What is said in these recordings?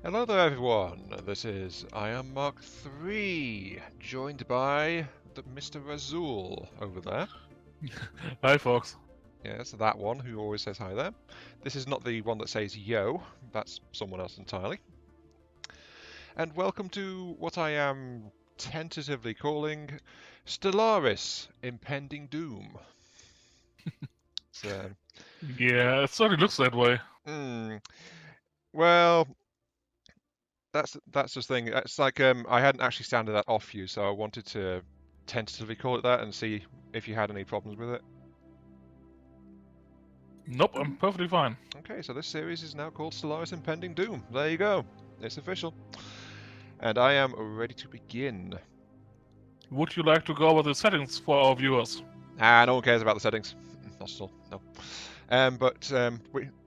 Hello there everyone, this is I Am Mark III, joined by the Mr. Razul over there. Hi, folks. Yes, that one who always says hi there. This is not the one that says yo, that's someone else entirely. And welcome to what I am tentatively calling Stellaris Impending Doom. So, Yeah, it certainly looks that way. well, that's the thing. It's like I hadn't actually sounded that off you, so I wanted to tentatively call it that and see if you had any problems with it. Nope, I'm perfectly fine. Okay, so this series is now called Stellaris Impending Doom. There you go. It's official. And I am ready to begin. Would you like to go over the settings for our viewers? No one cares about the settings. Not at all, no.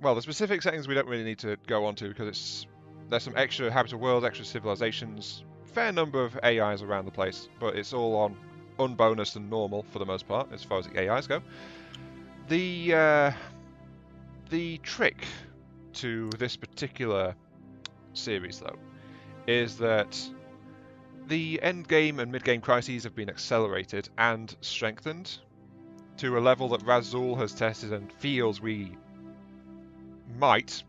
Well, the specific settings we don't really need to go on to because there's some extra habitable worlds, extra civilizations, fair number of AIs around the place, but it's all on unbonus and normal for the most part, as far as the AIs go. The trick to this particular series, though, is that the end game and mid game crises have been accelerated and strengthened to a level that Razul has tested and feels we might,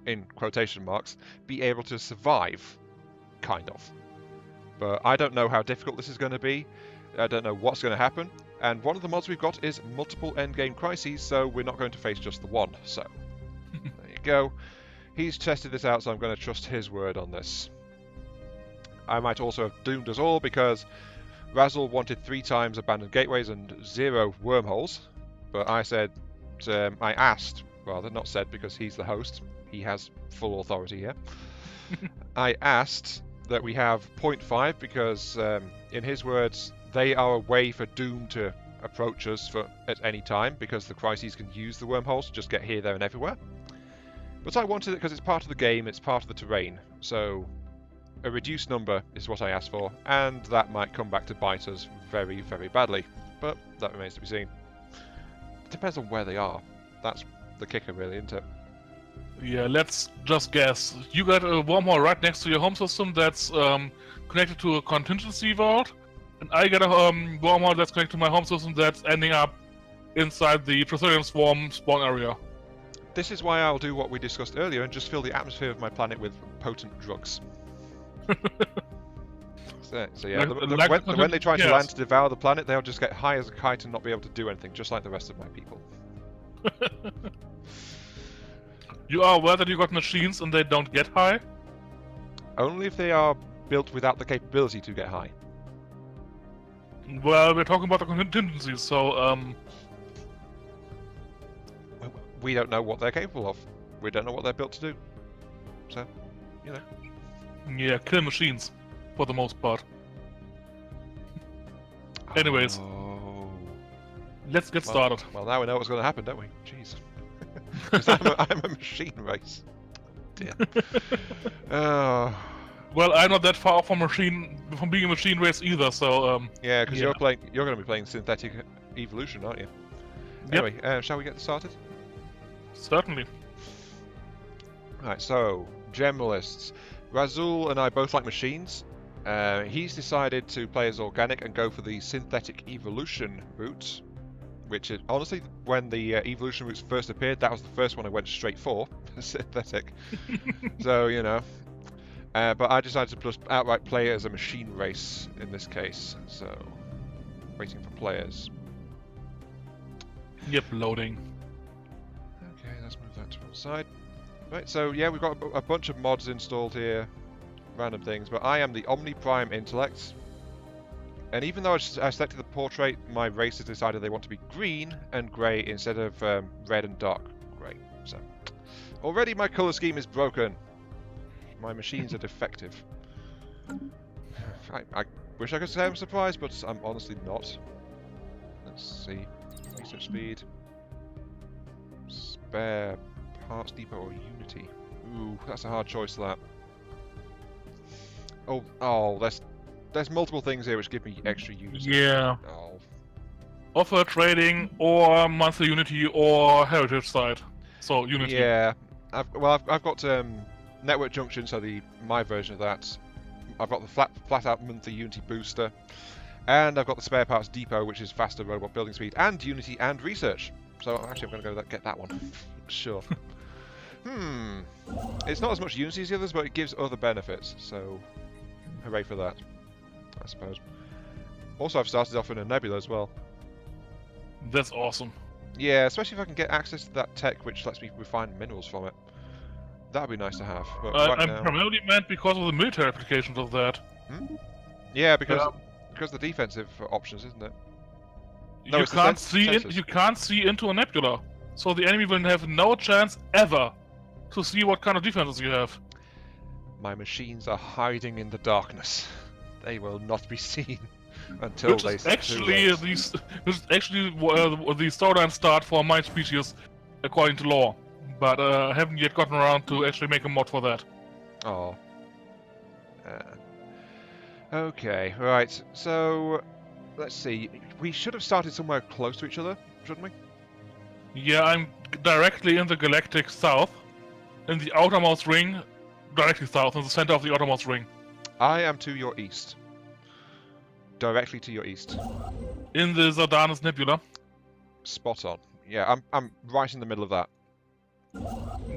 in quotation marks, be able to survive, kind of. But I don't know how difficult this is going to be. I don't know what's going to happen. And one of the mods we've got is multiple endgame crises, so we're not going to face just the one. So, there you go. He's tested this out, so I'm going to trust his word on this. I might also have doomed us all because Razul wanted 3 times abandoned gateways and 0 wormholes. But I asked, not said because he's the host. He has full authority here. I asked that we have 0.5 because, in his words, they are a way for Doom to approach us at any time because the crises can use the wormholes to just get here, there and everywhere. But I wanted it because it's part of the game, it's part of the terrain, so a reduced number is what I asked for, and that might come back to bite us very, very badly. But that remains to be seen. It depends on where they are. That's the kicker really, isn't it? Yeah, let's just guess. You got a wormhole right next to your home system that's connected to a contingency vault, and I got a wormhole that's connected to my home system that's ending up inside the Tricerium Swarm spawn area. This is why I'll do what we discussed earlier and just fill the atmosphere of my planet with potent drugs. So yeah, when they try to land to devour the planet, they'll just get high as a kite and not be able to do anything, just like the rest of my people. You are aware that you got machines and they don't get high? Only if they are built without the capability to get high. Well, we're talking about the contingencies, so we don't know what they're capable of. We don't know what they're built to do. So, you know. Yeah, kill machines, for the most part. Anyways, let's get started. Well, now we know what's going to happen, don't we? Jeez. I'm a machine race. Dear. Well, I'm not that far from being a machine race either, so yeah, because you're going to be playing synthetic evolution, aren't you? Anyway, shall we get started? Certainly. Right, so generalists. Razul and I both like machines. He's decided to play as organic and go for the synthetic evolution route, which is honestly, when the evolution routes first appeared, that was the first one I went straight for, synthetic. So, you know. But I decided to just outright play it as a machine race in this case. So, waiting for players. Yep, loading. Okay, let's move that to one side. Right, so yeah, we've got a bunch of mods installed here, random things, but I am the Omni Prime Intellect. And even though I selected the portrait, my race has decided they want to be green and grey instead of red and dark grey. So, already my colour scheme is broken. My machines are defective. I wish I could say I'm surprised, but I'm honestly not. Let's see. Research speed. Spare Parts Depot or Unity? Ooh, that's a hard choice, that. Oh, there's multiple things here which give me extra Unity. Yeah. Oh. Offer trading or monthly Unity or heritage side. So Unity. Yeah. I've got network junction, so my version of that. I've got the flat out monthly Unity booster, and I've got the spare parts depot, which is faster robot building speed, and Unity and research. So actually, I'm going to go get that one. Sure. It's not as much Unity as the others, but it gives other benefits. So, hooray for that, I suppose. Also, I've started off in a nebula as well. That's awesome. Yeah, especially if I can get access to that tech which lets me refine minerals from it. That'd be nice to have. But right I'm now... primarily meant because of the military applications of that. Yeah, because the defensive options, isn't it? No, you can't see into a nebula, so the enemy will have no chance ever to see what kind of defenses you have. My machines are hiding in the darkness. They will not be seen until Which is actually the storyline start for my species, according to lore. But I haven't yet gotten around to actually make a mod for that. Oh. Okay, right. So, let's see. We should have started somewhere close to each other, shouldn't we? Yeah, I'm directly in the galactic south, in the outermost ring, directly south, in the center of the outermost ring. I am to your east. Directly to your east. In the Zardanis Nebula. Spot on. Yeah, I'm right in the middle of that.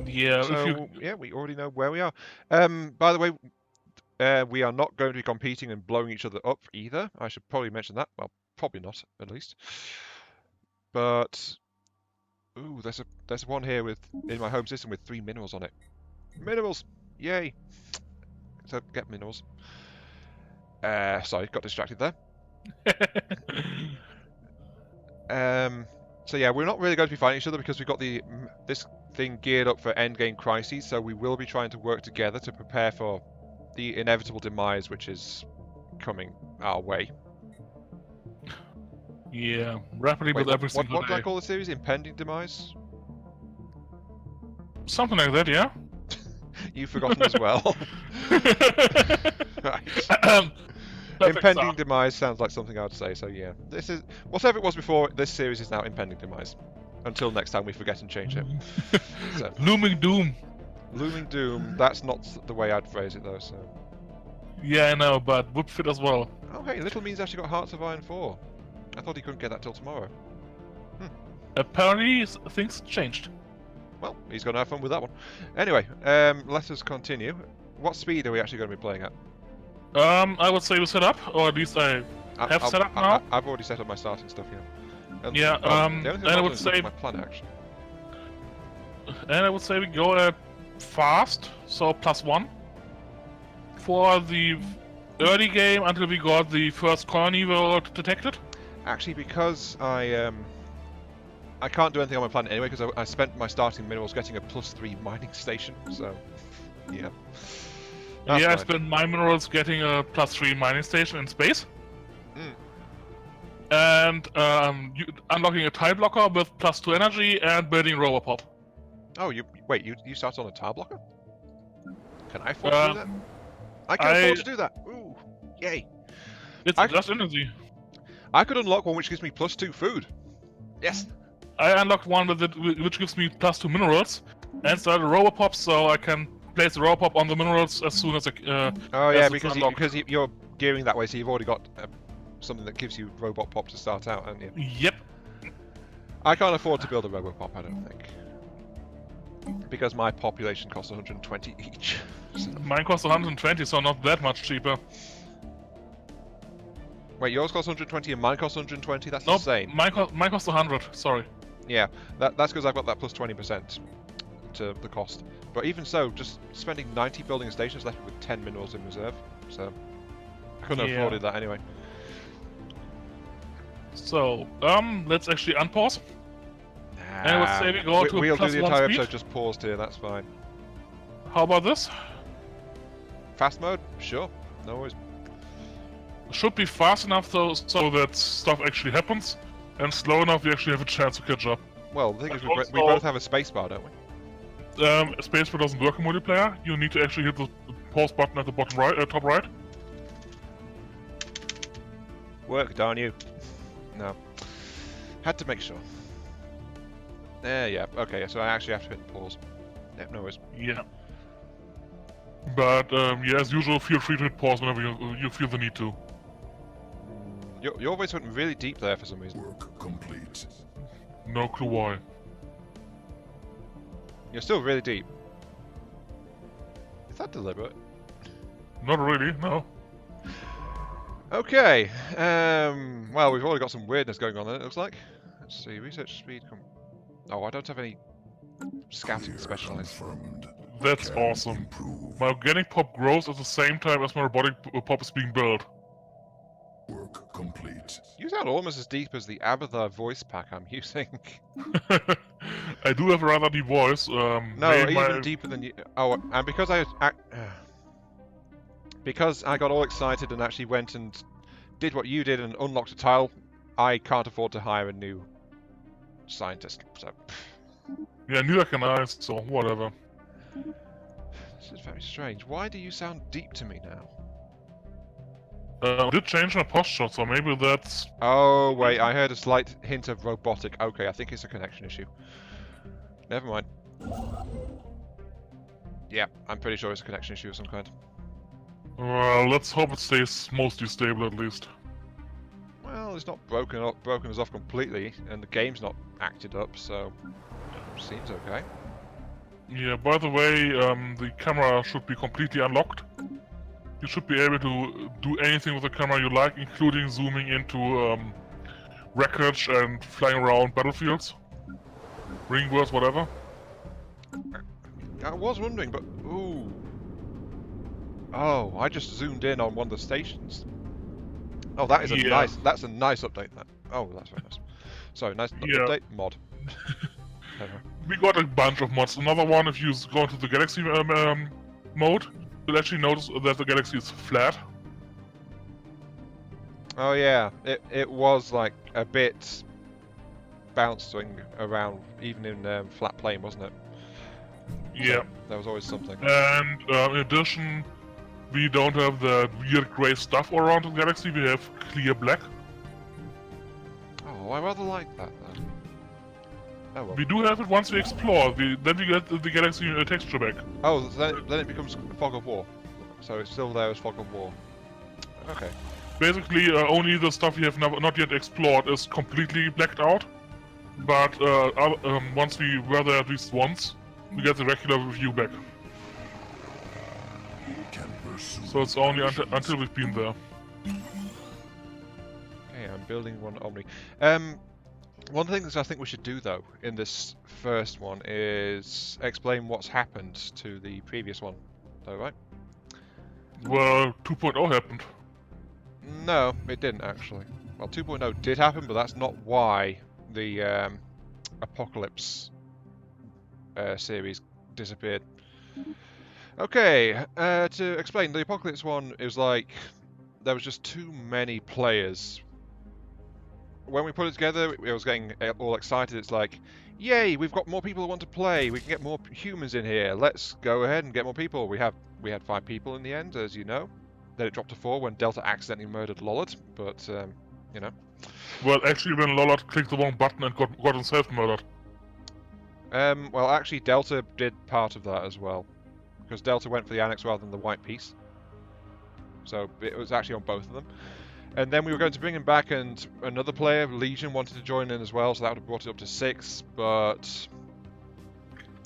Yeah, so, yeah, we already know where we are. By the way, we are not going to be competing and blowing each other up either. I should probably mention that. Well, probably not, at least. But, ooh, there's one here in my home system with 3 minerals on it. Minerals! Yay! So, get minerals. Sorry, got distracted there. So yeah, we're not really going to be fighting each other because we've got this thing geared up for endgame crises, so we will be trying to work together to prepare for the inevitable demise which is coming our way. Yeah, rapidly with every single what day. do I call the series? Impending Demise? Something like that, yeah? You've forgotten as well. Right. Impending Demise sounds like something I'd say, so yeah. This is whatever it was before, this series is now Impending Demise. Until next time we forget and change it. So. Looming Doom. Looming Doom, that's not the way I'd phrase it though, so. Yeah, I know, but would fit as well. Oh hey, Little Mean's actually got Hearts of Iron 4. I thought he couldn't get that till tomorrow. Apparently things changed. Well, he's going to have fun with that one. Anyway, let us continue. What speed are we actually going to be playing at? I would say we set up, or at least I have set up now. I've already set up my starting stuff, yeah. Yeah, and I would say my plan action. And I would say we go at fast, so +1 for the early game until we got the first colony world detected. Actually, because I can't do anything on my planet anyway because I spent my starting minerals getting a +3 mining station, so yeah. That's I fine. spent my minerals getting a +3 mining station in space. And unlocking a tile blocker with +2 energy and building Robopop. Oh, you started on a tile blocker? Can I afford to do that? I can afford to do that. Ooh, yay! It's just energy. I could unlock one which gives me +2 food. Yes. I unlocked one which gives me +2 minerals, and started Robopop, so I can place the Robopop on the minerals as soon as I. Oh yeah, because you're gearing that way, so you've already got something that gives you Robot Pop to start out, haven't you? Yep. I can't afford to build a Robot Pop, I don't think, because my population costs 120 each. So. Mine costs 120, so not that much cheaper. Wait, yours costs 120 and mine costs 120? That's nope, insane. Mine costs 100, sorry. Yeah, that's because I've got that +20% to the cost. But even so, just spending 90 building a station has left me with 10 minerals in reserve, so I couldn't have afforded that anyway. So, let's actually unpause. And I would say we go to we'll do the entire speed. episode just paused here, that's fine. How about this? Fast mode? Sure, no worries. Should be fast enough so that stuff actually happens, and slow enough we actually have a chance to catch up. Well, the thing is, we both have a spacebar, don't we? Spacebar doesn't work in multiplayer. You need to actually hit the pause button at the bottom right, top right. Work, darn you. No. Had to make sure. Yeah, okay, so I actually have to hit pause. Yeah, no worries. Yeah. But yeah, as usual, feel free to hit pause whenever you feel the need to. Your voice went really deep there for some reason. Work complete. No clue why. You're still really deep. Is that deliberate? Not really, no. Okay. Well, we've already got some weirdness going on there, it looks like. Let's see. Research speed. Oh, I don't have any scouting specialized. Confirmed. That's Can awesome. improve. My organic pop grows at the same time as my robotic pop is being built. Work complete. You sound almost as deep as the Abathar voice pack I'm using. I do have a rather deep voice. No, maybe even deeper than you. Oh, and because because I got all excited and actually went and did what you did and unlocked a tile, I can't afford to hire a new scientist. So Yeah, neither can I, so whatever. this is very strange. Why do you sound deep to me now? I did change my posture, so maybe that's... Oh wait, I heard a slight hint of robotic. Okay, I think it's a connection issue. Never mind. Yeah, I'm pretty sure it's a connection issue of some kind. Well, let's hope it stays mostly stable at least. Well, it's not broken us off completely, and the game's not acted up, so seems okay. Yeah, by the way, the camera should be completely unlocked. You should be able to do anything with the camera you like, including zooming into wreckage and flying around battlefields. Ring words, whatever. I was wondering, but ooh. Oh, I just zoomed in on one of the stations. Oh, that is a nice. That's a nice update. That. Oh, that's very nice. Sorry, nice update mod. We got a bunch of mods. Another one, if you go into the Galaxy mode, you'll actually notice that the Galaxy is flat. Oh yeah, it was like a bit bouncing around, even in flat plane, wasn't it? Yeah. So there was always something. And in addition, we don't have the weird grey stuff around the Galaxy. We have clear black. Oh, I rather like that then. Oh well. We do have it once we explore. Then we get the Galaxy texture back. Oh, then it becomes Fog of War. So it's still there as Fog of War. Okay. Basically, only the stuff we have not yet explored is completely blacked out. But once we were there at least once, we get the regular view back. So it's only until we've been there. Okay, I'm building one Omni. One thing that I think we should do though in this first one is explain what's happened to the previous one. Though, right? Well, 2.0 happened. No, it didn't actually. Well, 2.0 did happen, but that's not why the Apocalypse series disappeared. Okay, to explain, the Apocalypse one is like there was just too many players. When we put it together, it was getting all excited. It's like, yay, we've got more people who want to play. We can get more humans in here. Let's go ahead and get more people. We had 5 people in the end, as you know. Then it dropped to 4 when Delta accidentally murdered Lollard, but you know. Well, actually, when Lollard clicked the wrong button and got himself murdered. Well, actually, Delta did part of that as well, because Delta went for the annex rather than the white piece. So it was actually on both of them. And then we were going to bring him back, and another player, Legion, wanted to join in as well, so that would have brought it up to 6, but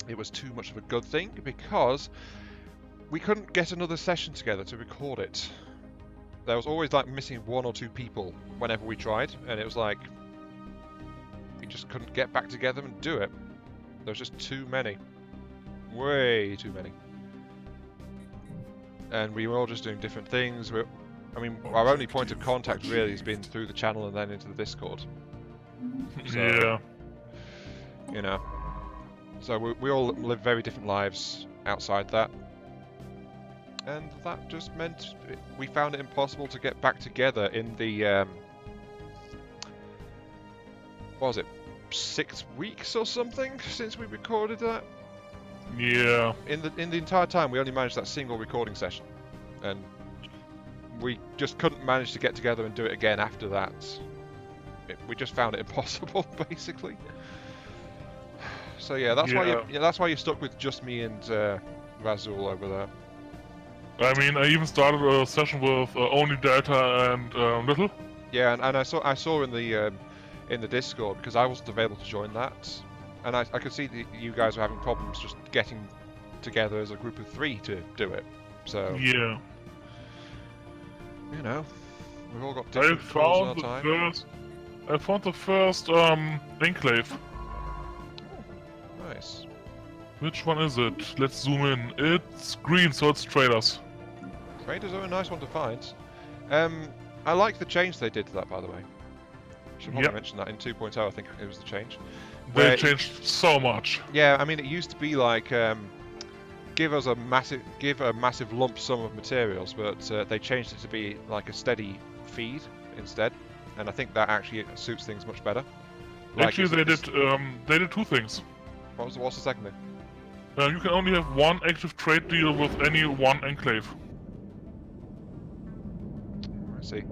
it was too much of a good thing, because we couldn't get another session together to record it. There was always like missing 1 or 2 people whenever we tried, and it was like we just couldn't get back together and do it. There was just too many. Way too many. And we were all just doing different things. I mean, our only point of contact really has been through the channel and then into the Discord. So, yeah. You know. So we all live very different lives outside that. And that just meant we found it impossible to get back together in the, what was it, 6 weeks or something since we recorded that? Yeah. In the entire time, we only managed that single recording session. And we just couldn't manage to get together and do it again after that. We just found it impossible, basically. So yeah, that's why you're stuck with just me and Razul over there. I mean, I even started a session with only Delta and Little. Yeah, and I saw in the Discord, because I wasn't available to join that, and I could see that you guys were having problems just getting together as a group of 3 to do it. So Yeah. you know, we've all got I different tools in our found the time. first. I found the first enclave. Nice. Which one is it? Let's zoom in. It's green, so it's traders. Traders are a nice one to find. I like the change they did to that, by the way. Should probably Yep. mention that in 2.0. I think it was the change. They Where- changed so much. Yeah, I mean, it used to be like give a massive lump sum of materials, but they changed it to be like a steady feed instead, and I think that actually suits things much better. Like, Actually, they did 2 things. What's the second thing? You can only have 1 active trade deal with any 1 enclave. I see.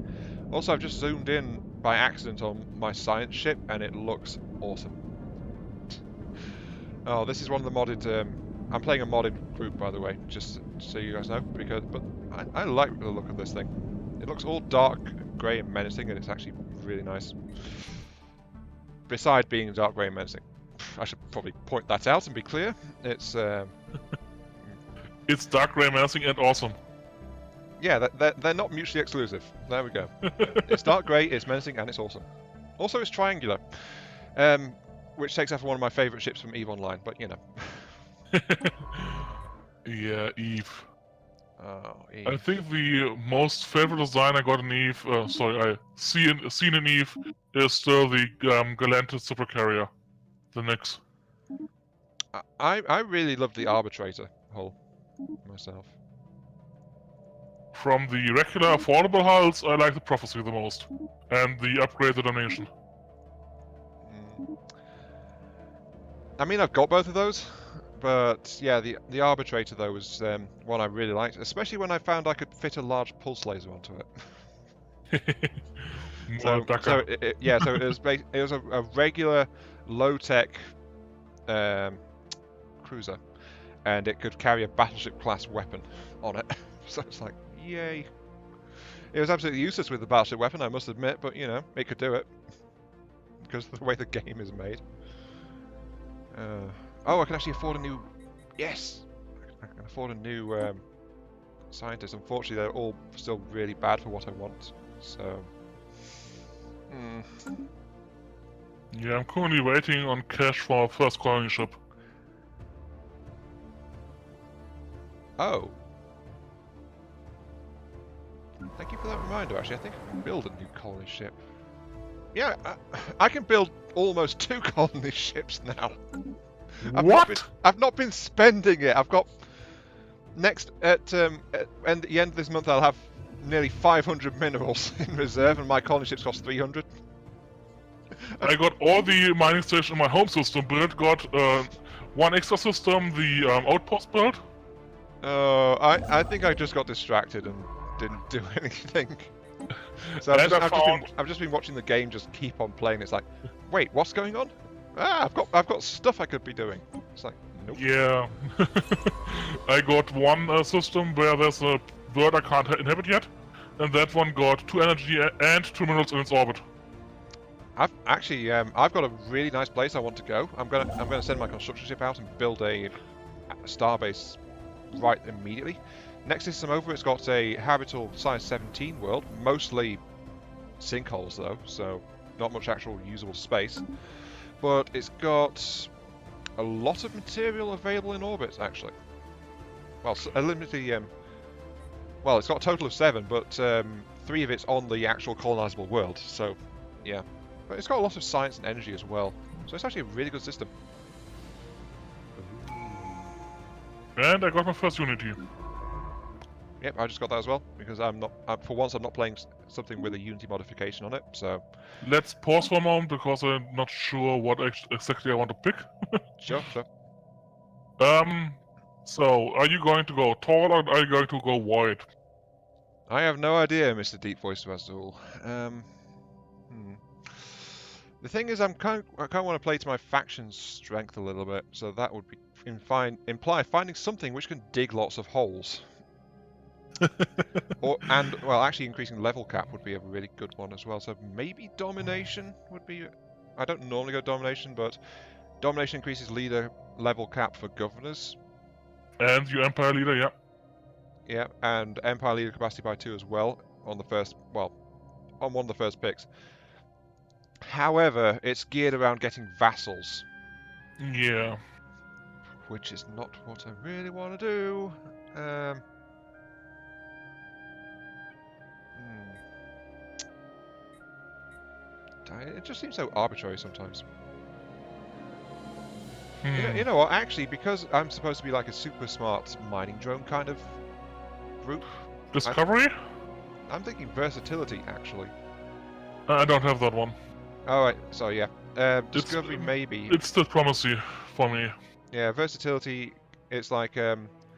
Also, I've just zoomed in by accident on my science ship, and it looks awesome. Oh, this is one of the modded. I'm playing a modded group, by the way, just so you guys know. But I like the look of this thing. It looks all dark, grey, and menacing, and it's actually really nice. Besides being dark, grey, and menacing, I should probably point that out and be clear. It's It's dark gray, menacing, and awesome. yeah, they're not mutually exclusive. There we go. It's dark grey, it's menacing, and it's awesome. Also, it's triangular, which takes after one of my favourite ships from EVE Online. But you know. Yeah, Eve. Oh, I Eve. think the most favorite design I got in Eve, I seen in Eve, is still the Galantis supercarrier, the Nyx. I really love the Arbitrator hull myself. From the regular affordable hulls, I like the Prophecy the most, and the upgraded Donation. Mm. I mean, I've got both of those, but yeah, the Arbitrator though was one I really liked, especially when I found I could fit a large pulse laser onto it. So it was a regular low-tech cruiser, and it could carry a battleship class weapon on it. So it's like, yay! It was absolutely useless with the battleship weapon, I must admit, but you know, it could do it because of the way the game is made. Oh, I can actually afford a new. Yes, I can afford a new scientist. Unfortunately, they're all still really bad for what I want. So. Yeah, I'm currently waiting on cash for our first colony ship. Oh. Thank you for that reminder, actually. I think I can build a new colony ship. Yeah, I can build almost 2 colony ships now. I've not been spending it. I've got... Next, at the end of this month, I'll have nearly 500 minerals in reserve, and my colony ships cost 300. I got all the mining stations in my home system built, got 1 extra system, the outpost built. Oh, I think I just got distracted and didn't do anything. So I've just been watching the game just keep on playing. It's like, wait, what's going on? Ah, I've got stuff I could be doing. It's like, nope. Yeah. I got 1 system where there's a bird I can't inhabit yet, and that one got 2 energy and 2 minerals in its orbit. I've got a really nice place I want to go. I'm gonna send my construction ship out and build a starbase right immediately. Next system over, it's got a habitable size 17 world, mostly sinkholes though, so not much actual usable space. But it's got a lot of material available in orbit, actually. Well, a limited. Well, it's got a total of 7, but 3 of it's on the actual colonizable world. So, yeah. But it's got a lot of science and energy as well. So it's actually a really good system. And I got my first Unity. Yep, I just got that as well because for once I'm not playing something with a Unity modification on it. So Let's pause for a moment because I'm not sure what exactly I want to pick. sure. So are you going to go tall or are you going to go wide? I have no idea, Mr. Deep Voice Razul. The thing is, I kind of want to play to my faction's strength a little bit, so that would be imply finding something which can dig lots of holes. Well, actually increasing level cap would be a really good one as well. So maybe domination would be. I don't normally go domination, but domination increases leader level cap for governors. And your Empire leader, yeah. Yeah, and Empire leader capacity by 2 as well on the first. Well, on one of the first picks. However, it's geared around getting vassals, Yeah. which is not what I really want to do. It just seems so arbitrary sometimes. You know what? Actually, because I'm supposed to be like a super smart mining drone kind of group, Discovery? I'm thinking versatility actually. I don't have that one. Alright, so yeah. Discovery maybe. It's still promising for me. Yeah, versatility, it's like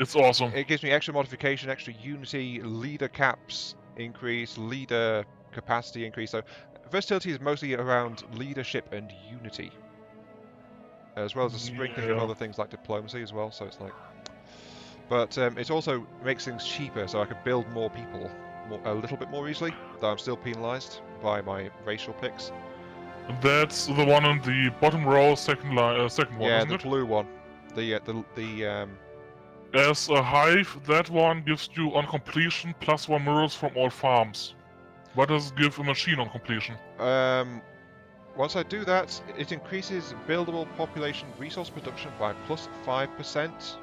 It's awesome. it gives me extra modification, extra unity, leader caps increase, leader capacity increase. So versatility is mostly around leadership and unity, as well as a sprinkling of other things like diplomacy as well. So it's like, but it also makes things cheaper, so I could build more people a little bit more easily. Though I'm still penalised by my racial picks. That's the one on the bottom row, second one, Yeah, isn't the it? blue one. As a hive, that one gives you on completion +1 minerals from all farms. What does it give a machine on completion? Once I do that, it increases buildable population resource production by +5%.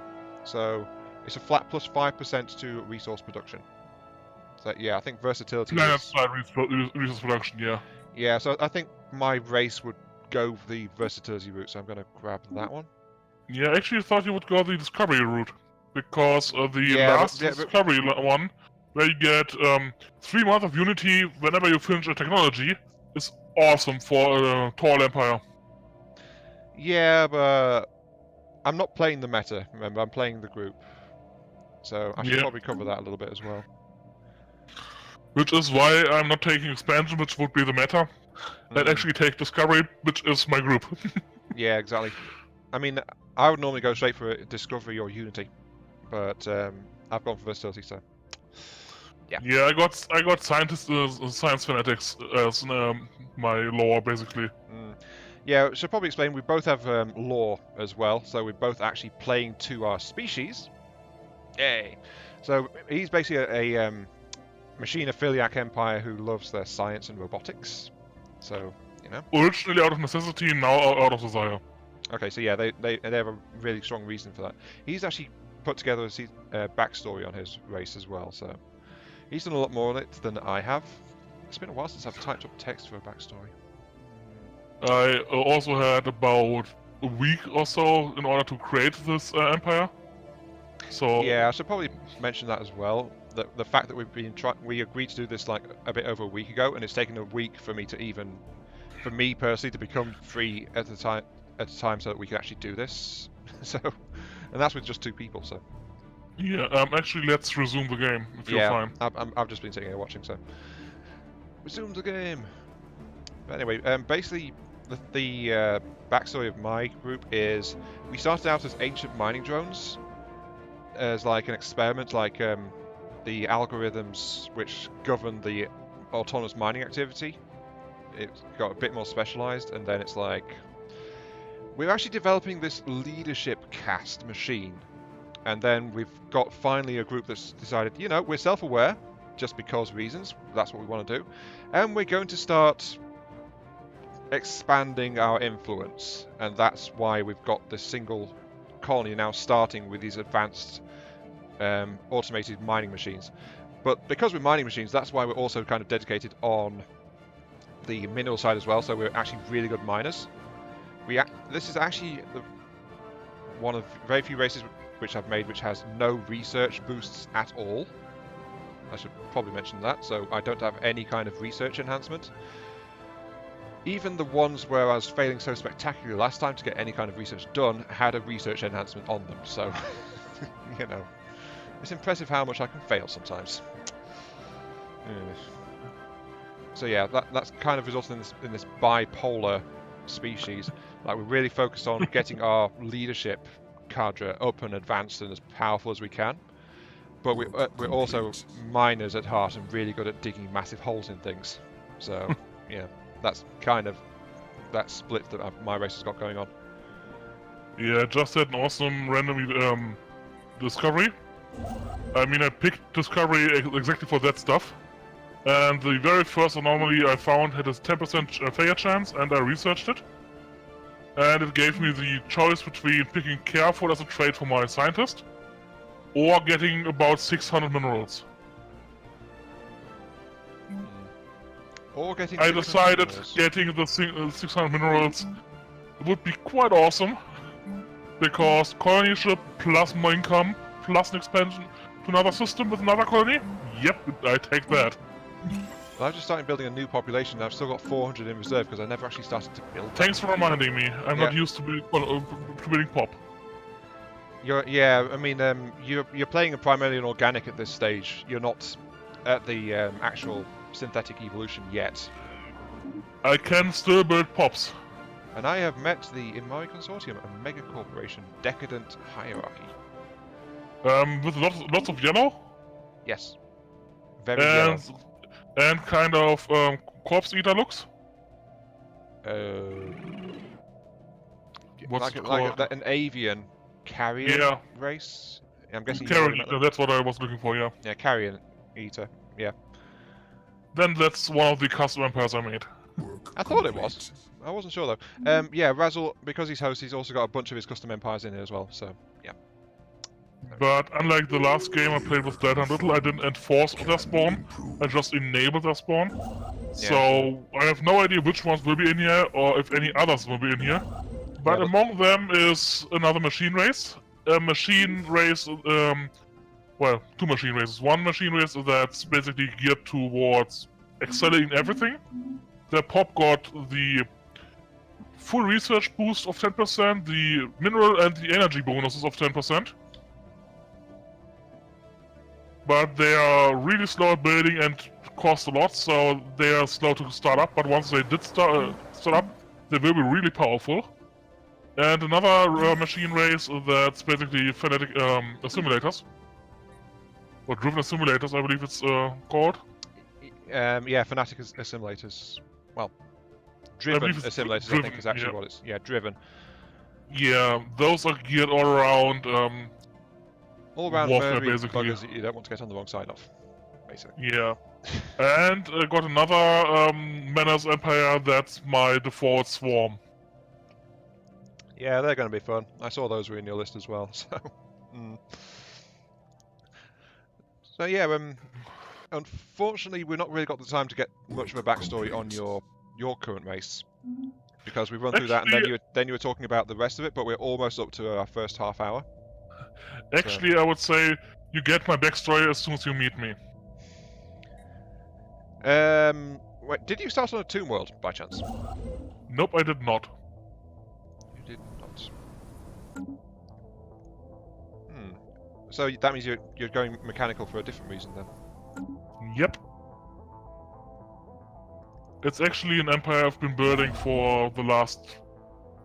So it's a flat +5% to resource production. So yeah, I think versatility. Yeah, that's right, resource production, yeah. Yeah, so I think my race would go the versatility route, so I'm going to grab that one. Yeah, I actually thought you would go the discovery route. Because the Yeah, last discovery one, where you get 3 months of unity whenever you finish a technology, is awesome for a tall empire. Yeah, but I'm not playing the meta, remember, I'm playing the group. So I should probably cover that a little bit as well. Which is why I'm not taking expansion, which would be the meta. I'd actually take discovery, which is my group. Yeah, exactly. I mean, I would normally go straight for discovery or unity, but I've gone for versatility, so yeah. Yeah, I got science fanatics as my lore basically. Yeah, should probably explain. We both have lore as well, so we're both actually playing to our species. Yay! So he's basically a machine-aphiliac empire who loves their science and robotics. So you know. Originally out of necessity, now out of desire. Okay, so yeah, they have a really strong reason for that. He's actually put together a backstory on his race as well, so he's done a lot more on it than I have. It's been a while since I've typed up text for a backstory. I also had about a week or so in order to create this empire. So yeah, I should probably mention that as well. The fact that we agreed to do this like a bit over a week ago, and it's taken a week for me personally to become free at the time so that we can actually do this. So, and that's with just 2 people. So yeah, actually, let's resume the game if you're fine. I've just been sitting here watching, so resume the game. But anyway, basically the backstory of my group is we started out as ancient mining drones, as like an experiment, like the algorithms which govern the autonomous mining activity. It got a bit more specialized, and then it's like we're actually developing this leadership caste machine, and then we've got finally a group that's decided, you know, we're self-aware, just because reasons, that's what we want to do, and we're going to start expanding our influence, and that's why we've got this single colony now starting with these advanced automated mining machines. But because we're mining machines, that's why we're also kind of dedicated on the mineral side as well, so we're actually really good miners. This is actually one of very few races which I've made which has no research boosts at all. I should probably mention that, so I don't have any kind of research enhancement. Even the ones where I was failing so spectacularly last time to get any kind of research done had a research enhancement on them, so you know, it's impressive how much I can fail sometimes. So yeah, that's kind of resulted in this bipolar species. Like, we're really focused on getting our leadership cadre up and advanced and as powerful as we can. but we're also miners at heart and really good at digging massive holes in things. So yeah, that's kind of that split that my race has got going on. Yeah, I just had an awesome random discovery. I mean, I picked discovery exactly for that stuff. And the very first anomaly I found had a 10% failure chance, and I researched it. And it gave me the choice between picking careful as a trait for my scientist, or getting about 600 minerals. Or getting. I decided getting the 600 minerals would be quite awesome, because colony ship plus more income plus an expansion to another system with another colony. Yep, I take that. Well, I've just started building a new population. And I've still got 400 in reserve because I never actually started to build. Thanks for reminding me. I'm not used to building pop. I mean, you're playing primarily an organic at this stage. You're not at the actual synthetic evolution yet. I can still build pops. And I have met in my consortium, a mega corporation, Decadent Hierarchy. With lots of yellow? Yes. Very yellow. And kind of corpse eater looks? What's it called? An avian carrier race? I'm guessing carrier eater, that's what I was looking for, yeah. Yeah, carrier eater, yeah. Then that's one of the custom empires I made. I thought it was. I wasn't sure though. Yeah, Razzle, because he's host, he's also got a bunch of his custom empires in here as well, so yeah. But unlike the last game I played with Delta and Little, I didn't enforce their spawn, I just enabled their spawn. Yeah. So I have no idea which ones will be in here, or if any others will be in here. But among them is another machine race. A machine race, well, two machine races. One machine race that's basically geared towards excelling in everything. The pop got the full research boost of 10%, the mineral and the energy bonuses of 10%. But they are really slow at building and cost a lot, so they are slow to start up. But once they did start up, they will be really powerful. And another machine race that's basically fanatic simulators. Or driven simulators, I believe it's called. Yeah, fanatic simulators. Well, driven simulators, I think is actually what it's. Yeah, driven. Yeah, those are geared all around. All around warfare, basically. Buggers that you don't want to get on the wrong side of, basically. Yeah. And I got another Menace Empire that's my default swarm. Yeah, they're going to be fun. I saw those were in your list as well, so... So yeah, unfortunately we've not really got the time to get much of a backstory on your current race. Because we've run through that and then you were talking about the rest of it, but we're almost up to our first half hour. Actually, so. I would say you get my backstory as soon as you meet me. Wait, did you start on a tomb world, by chance? Nope, I did not. You did not. So that means you're going mechanical for a different reason, then? Yep. It's actually an empire I've been building for the last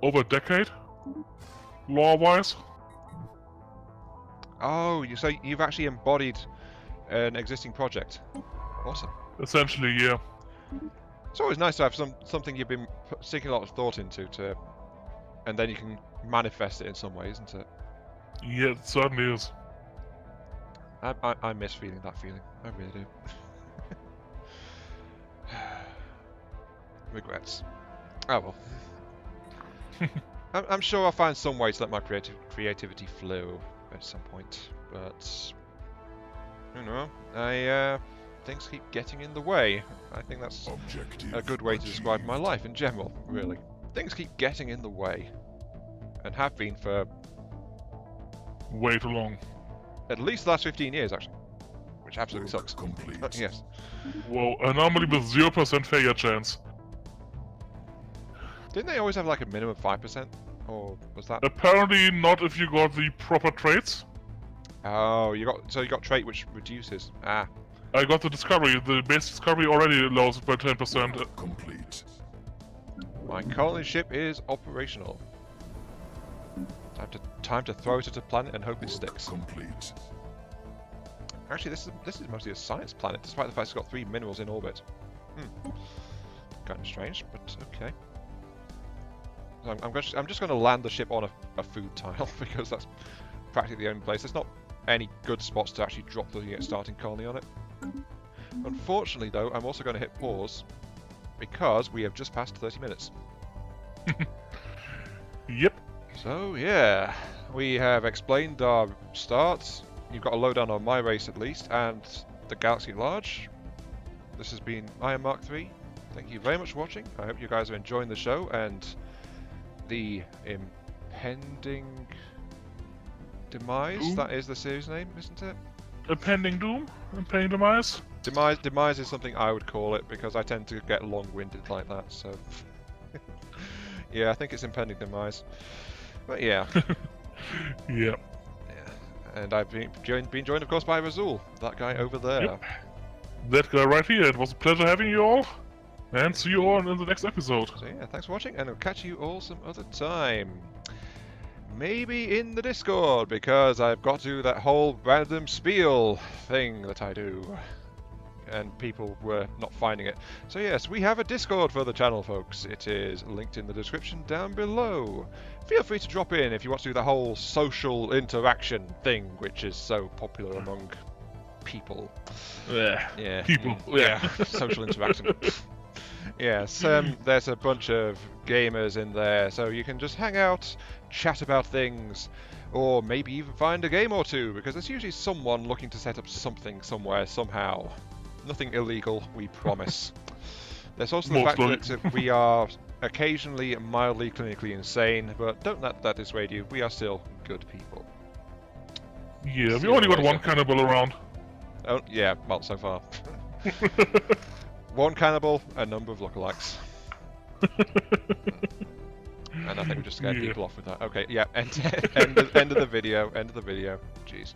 over a decade, lore-wise. Oh, so you've actually embodied an existing project. Awesome. Essentially, yeah. It's always nice to have something you've been sinking a lot of thought into, and then you can manifest it in some way, isn't it? Yeah, it certainly is. I miss feeling that feeling. I really do. Regrets. Oh well. I'm sure I'll find some way to let my creativity flow at some point, but you know, things keep getting in the way. I think that's a good way to describe my life in general, really. Things keep getting in the way, and have been for way too long. At least the last 15 years, actually, which absolutely sucks. Yes. Well, anomaly with 0% failure chance. Didn't they always have like a minimum of 5%? Or was that? Apparently not if you got the proper traits. Oh, you got trait which reduces. Ah. I got the discovery. The base discovery already allows it by 10%. Complete. My colony ship is operational. Time to throw it at a planet and hope it sticks. Complete. Actually, this is mostly a science planet, despite the fact it's got 3 minerals in orbit. Kind of strange, but okay. So I'm just going to land the ship on a food tile because that's practically the only place. There's not any good spots to actually drop the starting colony on it. Unfortunately, though, I'm also going to hit pause because we have just passed 30 minutes. Yep. So yeah, we have explained our starts. You've got a lowdown on my race at least, and the galaxy at large. This has been Iron Mark III. Thank you very much for watching. I hope you guys are enjoying the show and the Impending Demise. Doom? That is the series name, isn't it? Impending Doom? Impending Demise? Demise is something I would call it because I tend to get long-winded like that. So yeah, I think it's Impending Demise. But yeah. Yeah. And I've been joined, of course, by Razul, that guy over there. Yep. That guy right here. It was a pleasure having you all. And see you all in the next episode. So yeah, thanks for watching, and I'll catch you all some other time. Maybe in the Discord, because I've got to do that whole random spiel thing that I do. And people were not finding it. So yes, we have a Discord for the channel, folks. It is linked in the description down below. Feel free to drop in if you want to do the whole social interaction thing, which is so popular among people. Yeah. People. Yeah. Social interaction. Yes, there's a bunch of gamers in there, so you can just hang out, chat about things, or maybe even find a game or two, because there's usually someone looking to set up something somewhere, somehow. Nothing illegal, we promise. There's also the fact that we are occasionally mildly clinically insane, but don't let that dissuade you, we are still good people. Yeah, we only got one cannibal around. Oh, yeah, well, so far. One cannibal, a number of lookalikes. And I think we just scared people off with that. Okay, yeah, end of the video, Jeez.